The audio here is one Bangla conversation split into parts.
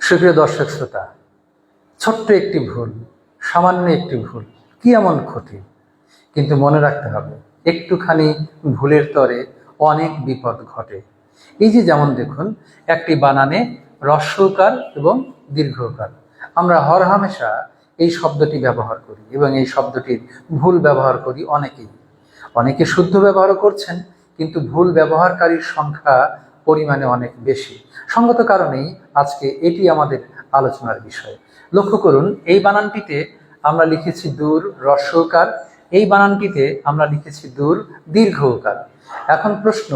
সুপ্রিয় দর্শক শ্রোতা, ছোট্ট একটি ভুল, সামান্য একটি ভুল, কি এমন ক্ষতি? কিন্তু মনে রাখতে হবে, একটুখানি ভুলের তরে অনেক বিপদ ঘটে। এই যে যেমন দেখুন, একটি বানানে হ্রস্বকার এবং দীর্ঘকার, আমরা হরহামেশা এই শব্দটি ব্যবহার করি এবং এই শব্দটির ভুল ব্যবহার করি অনেকে শুদ্ধ ব্যবহারও করছেন, কিন্তু ভুল ব্যবহারকারীর সংখ্যা পরিমাণে অনেক বেশি। সঙ্গত কারণেই আজকে এটি আমাদের আলোচনার বিষয়। লক্ষ্য করুন, এই বানানটিতে আমরা লিখেছি দূর হ্রস্বকার, এই বানানটিতে আমরা লিখেছি দূর দীর্ঘকার। এখন প্রশ্ন,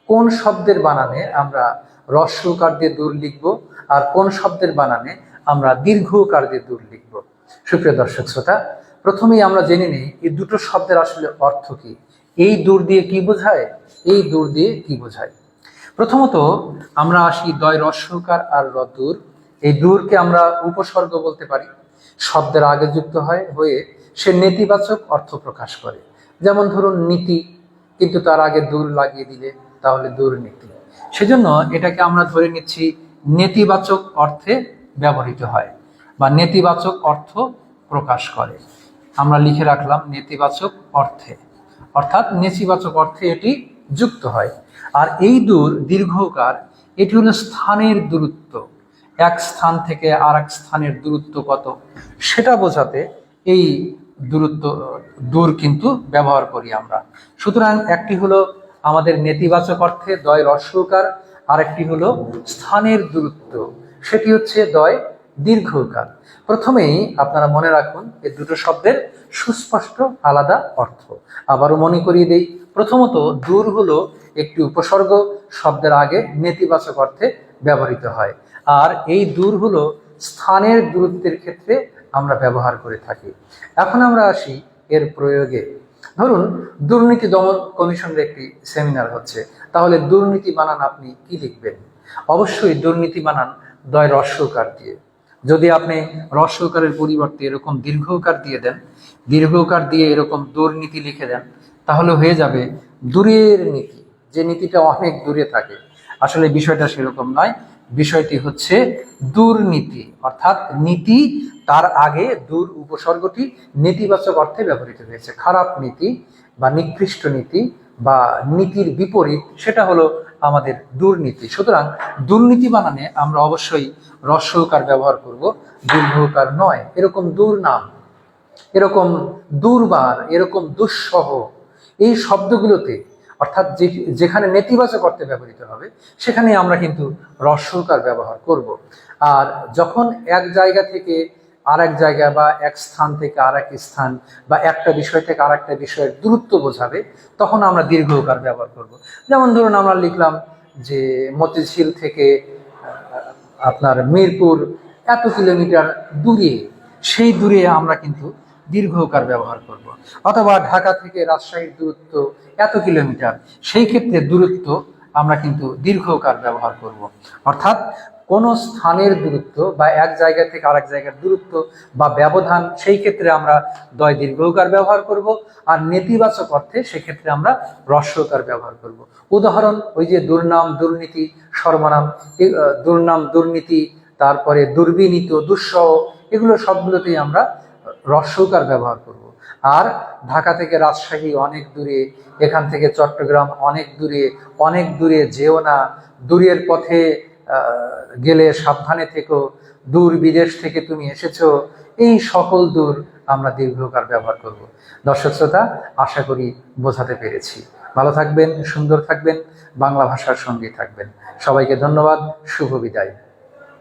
কোন শব্দের বানানে আমরা হ্রস্বকার দিয়ে দূর লিখব আর কোন শব্দের বানানে আমরা দীর্ঘকার দিয়ে দূর লিখব? সুপ্রিয় দর্শক শ্রোতা, প্রথমেই আমরা জেনে নিই এই দুটো শব্দের আসলে অর্থ কি। এই দূর দিয়ে কি বোঝায়, এই দূর দিয়ে কি বোঝায়? প্রথমত আমরা আসি দয় হ্রস্বকার আর দূর। এই দূরকে আমরা উপসর্গ বলতে পারি, শব্দের আগে যুক্ত হয়ে সে নেতিবাচক অর্থ প্রকাশ করে। যেমন ধরুন নীতি, কিন্তু তার আগে দূর লাগিয়ে দিলে তাহলে দুর্নীতি। সেজন্য এটাকে আমরা ধরে নিচ্ছি নেতিবাচক অর্থে ব্যবহৃত হয় বা নেতিবাচক অর্থ প্রকাশ করে। আমরা লিখে রাখলাম নেতিবাচক অর্থে, অর্থাৎ নেতিবাচক অর্থে এটি যুক্ত হয়। আর এই দূর দীর্ঘকার, এটি হলো স্থানের দূরত্ব, এক স্থান থেকে আর এক স্থানের দূরত্ব কত সেটা বোঝাতে এই দূর কিন্তু ব্যবহার করি আমরা। সুতরাং একটি হলো আমাদের নেতিবাচক অর্থে দয় হ্রস্বকার, আর একটি হলো স্থানের দূরত্ব, সেটি হচ্ছে দয় দীর্ঘকার। প্রথমেই আপনারা মনে রাখুন এই দুটো শব্দের সুস্পষ্ট আলাদা অর্থ। আবারও মনে করিয়ে দেই, প্রথমত দূর হলো একটি উপসর্গ, শব্দের আগে নেতিবাচক অর্থে ব্যবহৃত হয়। আর এই দূর হলো স্থানের দূরত্বের ক্ষেত্রে আমরা ব্যবহার করে থাকি। এখন আমরা আসি এর প্রয়োগে। ধরুন দুর্নীতি দমন কমিশনের একটি সেমিনার হচ্ছে, তাহলে দুর্নীতি বানান আপনি কি লিখবেন? অবশ্যই দুর্নীতি বানান দয় হ্রস্বকার দিয়ে। যদি আপনি হ্রস্বকারের পরিবর্তে এরকম দীর্ঘকার দিয়ে দেন, দীর্ঘকার দিয়ে এরকম দুর্নীতি লিখে দেন, তাহলে হয়ে যাবে দূরের নীতি, যে নীতিটা অনেক দূরে থাকে। আসলে বিষয়টা সেরকম নয়, বিষয়টি হচ্ছে দুর্নীতি, অর্থাৎ নীতি তার আগে দূর উপসর্গটি নেতিবাচক অর্থে ব্যবহৃত হয়েছে। খারাপ নীতি বা নিকৃষ্ট নীতি বা নীতির বিপরীত, সেটা হলো আমাদের দুর্নীতি। সুতরাং দুর্নীতি বানানে আমরা অবশ্যই হ্রস্বকার ব্যবহার করব, দীর্ঘকার নয়। এরকম দুর্নাম, এরকম দুর্বার, এরকম দুঃসহ, এই শব্দগুলোতে অর্থাৎ যেখানে নেতিবাচক অর্থে ব্যবহৃত হবে সেখানে আমরা কিন্তু হ্রস্বকার ব্যবহার করব। আর যখন এক জায়গা থেকে আর এক জায়গা বা এক স্থান থেকে আর এক স্থান বা একটা বিষয় থেকে আর একটা বিষয়ের দূরত্ব বোঝাবে, তখন আমরা দীর্ঘকার ব্যবহার করব। যেমন ধরুন আমরা লিখলাম যে মতিঝিল থেকে আপনার মিরপুর এত কিলোমিটার দূরে, সেই দূরে আমরা কিন্তু দীর্ঘকার ব্যবহার করব। অথবা ঢাকা থেকে রাজশাহীর দূরত্ব এত কিলোমিটার, সেই ক্ষেত্রে দূরত্ব আমরা কিন্তু দীর্ঘকার ব্যবহার করব। অর্থাৎ কোন স্থানের দূরত্ব বা এক জায়গা থেকে আরেক জায়গার দূরত্ব বা ব্যবধান, সেই ক্ষেত্রে আমরা দয় দীর্ঘকার ব্যবহার করব। আর নেতিবাচক অর্থে সেক্ষেত্রে আমরা হ্রস্বকার ব্যবহার করব। উদাহরণ, ওই যে দুর্নাম, দুর্নীতি, সর্বনাম, দুর্নাম, দুর্নীতি, তারপরে দুর্বিনীত, দুঃসহ, এগুলো সবগুলোতেই আমরা হ্রস্বকার ব্যবহার করব। আর ঢাকা থেকে রাজশাহী অনেক দূরে, এখান থেকে চট্টগ্রাম অনেক দূরে, অনেক দূরে যেও না, দূরের পথে গেলে সাবধানে থেকো, দূর বিদেশ থেকে তুমি এসেছো, এই সকল দূর আমরা দীর্ঘকার ব্যবহার করব। দর্শক শ্রোতা, আশা করি বোঝাতে পেরেছি। ভালো থাকবেন, সুন্দর থাকবেন, বাংলা ভাষার সঙ্গেই থাকবেন। সবাইকে ধন্যবাদ, শুভ বিদায়।